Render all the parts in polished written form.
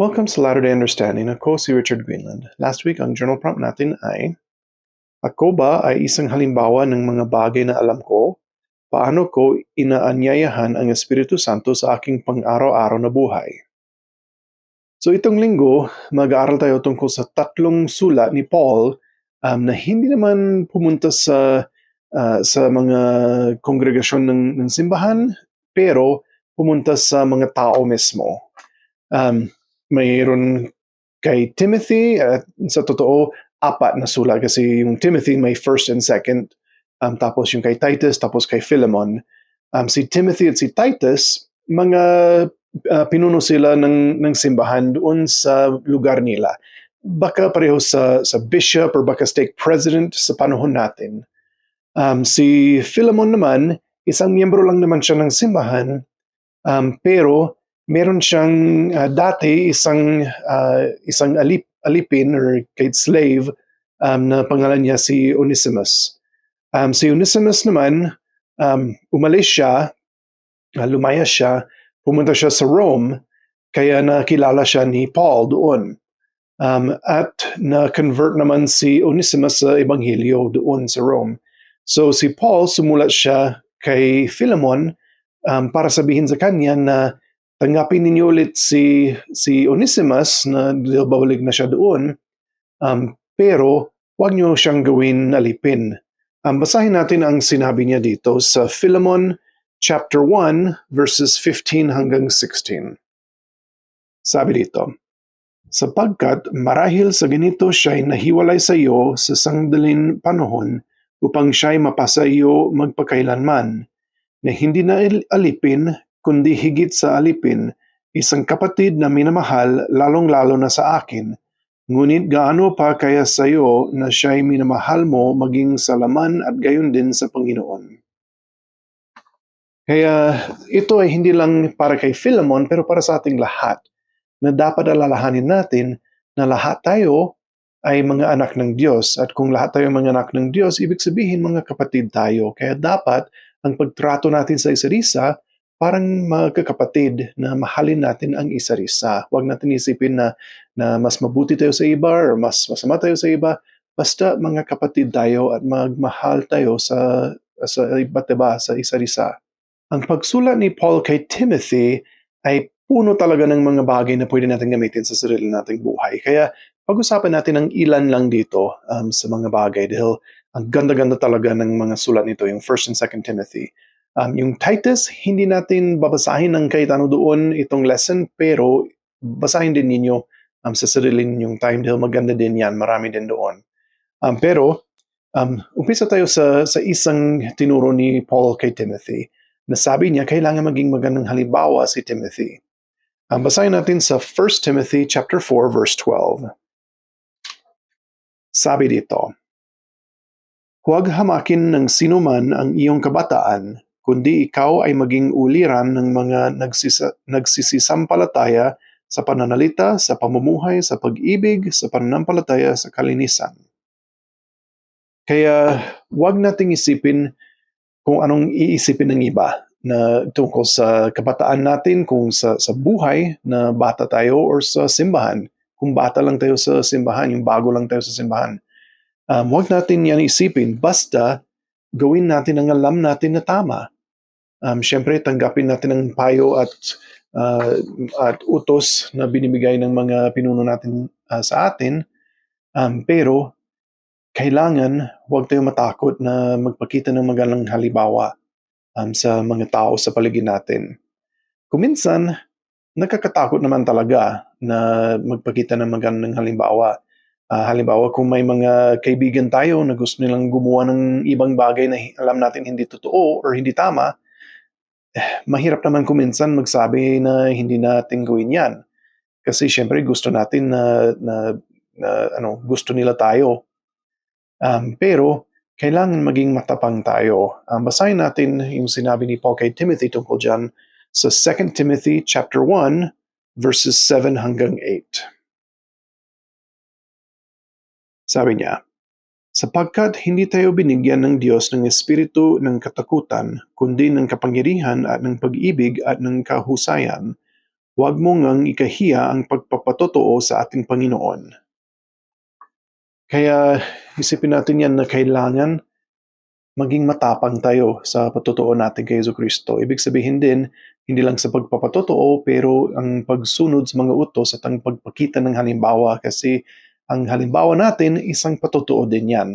Welcome sa Latter-day Understanding. Ako si Richard Greenland. Last week, ang journal prompt natin ay, ako ba ay isang halimbawa ng mga bagay na alam ko? Paano ko inaanyayahan ang Espiritu Santo sa aking pang-araw-araw na buhay? So itong linggo, mag-aaral tayo tungkol sa tatlong sulat ni Paul na hindi naman pumunta sa mga kongregasyon ng simbahan, pero pumunta sa mga tao mismo. Mayroon kay Timothy, at sa totoo, apat na sulat kasi yung Timothy may first and second, tapos yung kay Titus, tapos kay Philemon. Si Timothy at si Titus, mga pinuno sila ng simbahan doon sa lugar nila. Baka pareho sa bishop or baka stake president sa panahon natin. Si Philemon naman, isang miyembro lang naman siya ng simbahan, pero meron siyang dati isang alipin or kahit slave na pangalan niya si Onesimus. Si Onesimus naman, umalis siya, lumayas siya, pumunta siya sa Rome, kaya nakilala siya ni Paul doon. At na-convert naman si Onesimus sa Ebanghelyo doon sa Rome. So si Paul, sumulat siya kay Philemon para sabihin sa kanya na tanggapin ninyo ulit si Onesimus na babalik na siya doon, pero huwag niyo siyang gawin alipin. Basahin natin ang sinabi niya dito sa Philemon chapter 1 verses 15 hanggang 16. Sabi dito, sapagkat marahil sa ganito siya'y nahiwalay sa iyo sa sangdaling panahon upang siya'y mapasa iyo magpakailanman, na hindi na alipin kundi higit sa alipin, isang kapatid na minamahal lalong-lalo na sa akin. Ngunit gaano pa kaya sa iyo na siya'y minamahal mo maging sa laman at gayon din sa Panginoon. Kaya ito ay hindi lang para kay Philemon pero para sa ating lahat, na dapat alalahanin natin na lahat tayo ay mga anak ng Diyos. At kung lahat tayo mga anak ng Diyos, ibig sabihin mga kapatid tayo. Kaya dapat ang pagtrato natin sa isa't isa parang magkakapatid na mahalin natin ang isa't isa. Huwag natin isipin na mas mabuti tayo sa iba or mas masama tayo sa iba. Basta mga kapatid tayo at magmahal tayo sa iba't iba, sa isa't isa. Ang pagsulat ni Paul kay Timothy ay puno talaga ng mga bagay na pwede natin gamitin sa sarili nating buhay. Kaya pag-usapan natin ang ilan lang dito sa mga bagay dahil ang ganda-ganda talaga ng mga sulat nito, yung 1st and 2nd Timothy. Yung Titus, hindi natin babasahin ng kahit ano doon itong lesson, pero basahin din ninyo sa sarili ninyong time dahil maganda din yan, marami din doon. Pero umpisa tayo sa isang tinuro ni Paul kay Timothy. Nasabi niya, kailangan maging magandang halimbawa si Timothy. Basahin natin sa 1 Timothy chapter 4 verse 12. Sabi dito, huwag hamakin ng sinuman ang iyong kabataan, kundi ikaw ay maging uliran ng mga nagsisisampalataya sa pananalita, sa pamumuhay, sa pag-ibig, sa pananampalataya, sa kalinisan. Kaya huwag nating isipin kung anong iisipin ng iba na tungkol sa kabataan natin, kung sa buhay na bata tayo or sa simbahan. Kung bata lang tayo sa simbahan, yung bago lang tayo sa simbahan. Huwag natin yan isipin, basta gawin natin ang alam natin na tama. Siyempre, tanggapin natin ang payo at utos na binibigay ng mga pinuno natin sa atin. Pero, kailangan huwag tayo matakot na magpakita ng magandang halimbawa sa mga tao sa paligid natin. Kung minsan, nakakatakot naman talaga na magpakita ng magandang halimbawa. Halimbawa, kung may mga kaibigan tayo na gusto nilang gumawa ng ibang bagay na alam natin hindi totoo or hindi tama, mahirap naman kung minsan magsabi na hindi natin gawin yan. Kasi syempre gusto natin na gusto nila tayo. Pero kailangan maging matapang tayo. Basahin natin yung sinabi ni Paul kay Timothy tungkol dyan sa 2 Timothy chapter 1 verses 7 hanggang 8. Sabi niya, sapagkat hindi tayo binigyan ng Diyos ng espiritu ng katakutan, kundi ng kapangyarihan at ng pag-ibig at ng kahusayan. Huwag mo ngang ikahiya ang pagpapatotoo sa ating Panginoon. Kaya isipin natin yan na kailangan maging matapang tayo sa patotoo natin kay Jesucristo. Ibig sabihin din, hindi lang sa pagpapatotoo, pero ang pagsunod sa mga utos at ang pagpakita ng halimbawa, kasi ang halimbawa natin, isang patotoo din yan.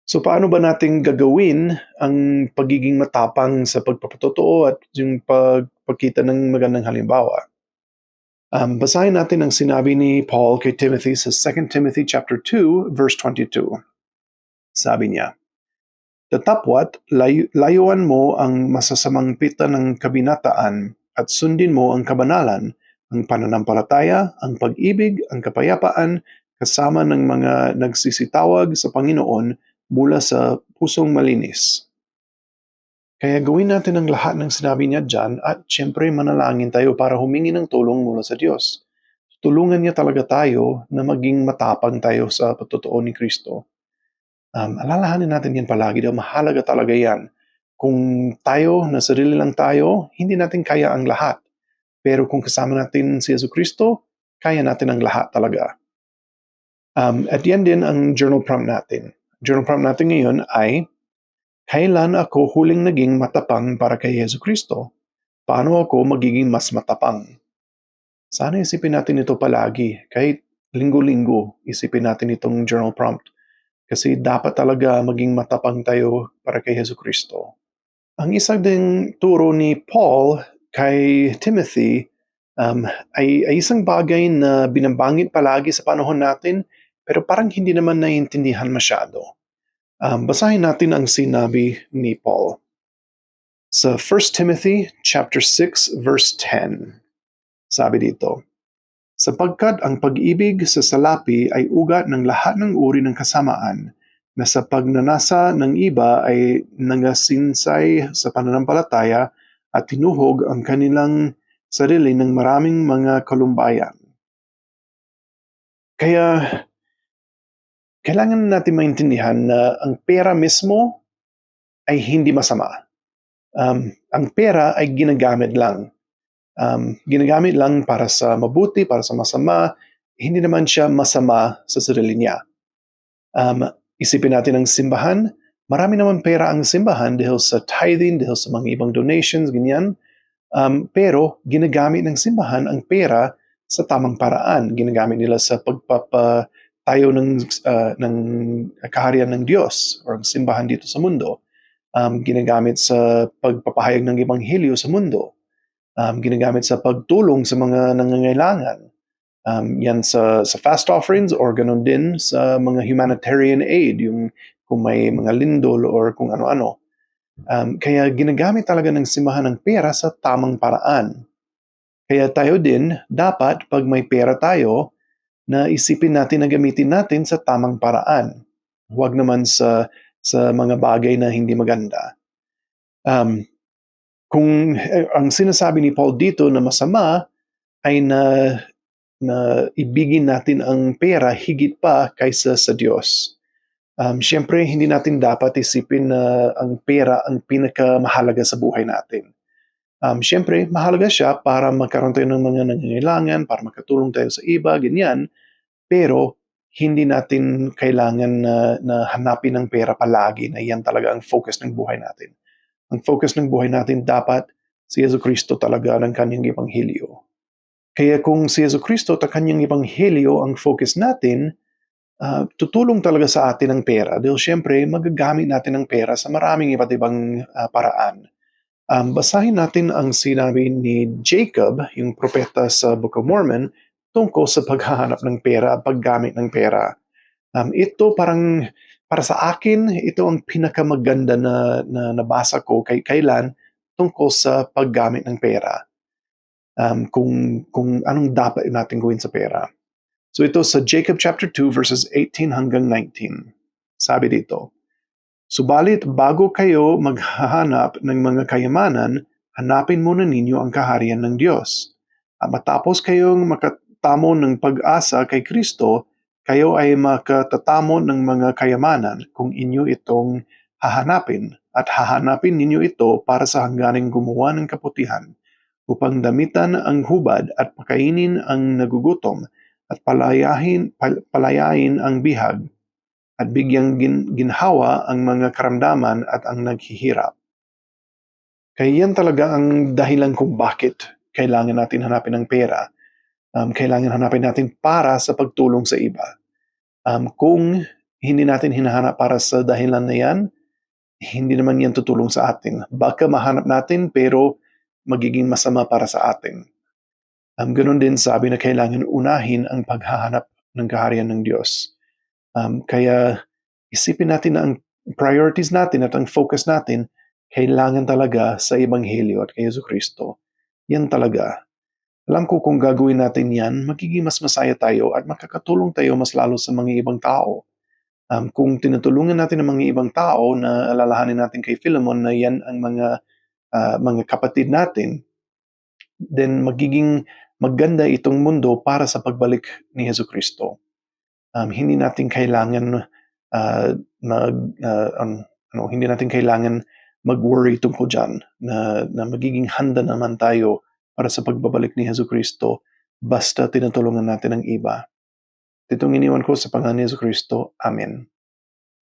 So paano ba natin gagawin ang pagiging matapang sa pagpapatotoo at yung pagpakita ng magandang halimbawa? Basahin natin ang sinabi ni Paul kay Timothy sa 2 Timothy chapter 2, verse 22. Sabi niya, "Datapwat, layuan mo ang masasamang pita ng kabinataan at sundin mo ang kabanalan, ang pananampalataya, ang pag-ibig, ang kapayapaan, kasama ng mga nagsisitawag sa Panginoon mula sa pusong malinis." Kaya gawin natin ang lahat ng sinabi niya dyan at syempre manalangin tayo para humingi ng tulong mula sa Diyos. Tulungan niya talaga tayo na maging matapang tayo sa patotoo ni Kristo. Alalahanin natin yan palagi dahil mahalaga talaga yan. Kung tayo, na sarili lang tayo, hindi natin kaya ang lahat. Pero kung kasama natin si Jesucristo, kaya natin ang lahat talaga. At yan din ang journal prompt natin. Journal prompt natin ngayon ay, kailan ako huling naging matapang para kay Jesucristo? Paano ako magiging mas matapang? Sana isipin natin ito palagi. Kahit linggo-linggo, isipin natin itong journal prompt. Kasi dapat talaga maging matapang tayo para kay Jesucristo. Ang isa ding turo ni Paul kay Timothy ay isang bagay na binabangit palagi sa panahon natin, pero parang hindi naman naiintindihan masyado. Basahin natin ang sinabi ni Paul. Sa 1 Timothy chapter 6 verse 10. Sabi dito, sapagkat ang pag-ibig sa salapi ay ugat ng lahat ng uri ng kasamaan, na sa pagnanasa ng iba ay nangasinsay sa pananampalataya at tinuhog ang kanilang sarili ng maraming mga kalumbayan. Kaya kailangan natin maintindihan na ang pera mismo ay hindi masama. Ang pera ay ginagamit lang. Ginagamit lang para sa mabuti, para sa masama, hindi naman siya masama sa sarili niya. Isipin natin ang simbahan, marami naman pera ang simbahan dahil sa tithing, dahil sa mga ibang donations, ganyan. Pero ginagamit ng simbahan ang pera sa tamang paraan. Ginagamit nila sa pagpapatayo ng kaharian ng Diyos o ang simbahan dito sa mundo. Ginagamit sa pagpapahayag ng Ebanghelyo sa mundo. Ginagamit sa pagtulong sa mga nangangailangan. Yan sa fast offerings or ganun din sa mga humanitarian aid, yung kung may mga lindol or kung ano-ano. Kaya ginagamit talaga ng simbahan ng pera sa tamang paraan. Kaya tayo din, dapat pag may pera tayo, na isipin natin na gamitin natin sa tamang paraan. Huwag naman sa mga bagay na hindi maganda. Kung ang sinasabi ni Paul dito na masama ay na ibigin natin ang pera higit pa kaysa sa Diyos. Siyempre, hindi natin dapat isipin na ang pera ang pinakamahalaga sa buhay natin. Siyempre, mahalaga siya para magkaroon tayo ng mga nangangailangan, para makatulong tayo sa iba, ganyan. Pero, hindi natin kailangan na hanapin ang pera palagi na yan talaga ang focus ng buhay natin. Ang focus ng buhay natin dapat si Jesucristo talaga ng kanyang Ebanghelyo. Kaya kung si Jesucristo at kanyang Ebanghelyo ang focus natin, tutulong talaga sa atin ang pera. Dahil syempre, magagamit natin ang pera sa maraming iba't ibang paraan. Basahin natin ang sinabi ni Jacob, yung propeta sa Book of Mormon, tungkol sa paghahanap ng pera, paggamit ng pera. Ito parang, para sa akin, ito ang pinakamaganda na nabasa ko kailan tungkol sa paggamit ng pera. Kung anong dapat natin gawin sa pera. So ito sa Jacob chapter 2 verses 18 hanggang 19. Sabi dito, subalit bago kayo maghahanap ng mga kayamanan, hanapin muna ninyo ang kaharian ng Diyos. At matapos kayong makatamo ng pag-asa kay Kristo, kayo ay makatatamo ng mga kayamanan kung inyo itong hahanapin. At hahanapin ninyo ito para sa hangganing gumawa ng kabutihan, upang damitan ang hubad at pakainin ang nagugutom at palayain ang bihag at bigyang ginhawa ang mga karamdaman at ang naghihirap. Kaya yan talaga ang dahilan kung bakit kailangan natin hanapin ang pera. Kailangan hanapin natin para sa pagtulong sa iba. Kung hindi natin hinahanap para sa dahilan na yan, hindi naman yan tutulong sa atin. Baka mahanap natin pero magiging masama para sa atin. Ganun din sabi na kailangan unahin ang paghahanap ng kaharian ng Diyos. Kaya isipin natin na ang priorities natin at ang focus natin kailangan talaga sa Ebanghelyo at kay Jesucristo. Yan talaga. Alam ko kung gagawin natin yan, magiging mas masaya tayo at makakatulong tayo mas lalo sa mga ibang tao. Kung tinutulungan natin ang mga ibang tao na alalahanin natin kay Philemon na yan ang mga kapatid natin, then magiging maganda itong mundo para sa pagbalik ni Jesucristo. Hindi natin kailangan hindi natin kailangan mag-worry tungkol dyan na magiging handa naman tayo para sa pagbabalik ni Jesucristo basta tinutulungan natin ang iba. Itong iniwan ko sa pangalan ni Jesucristo. Amen.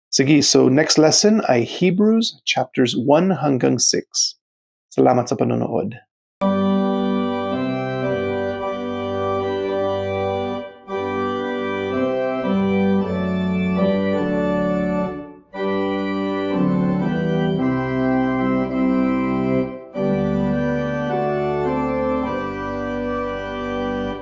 Sige, so next lesson ay Hebrews chapters 1 hanggang 6. Salamat sa panonood.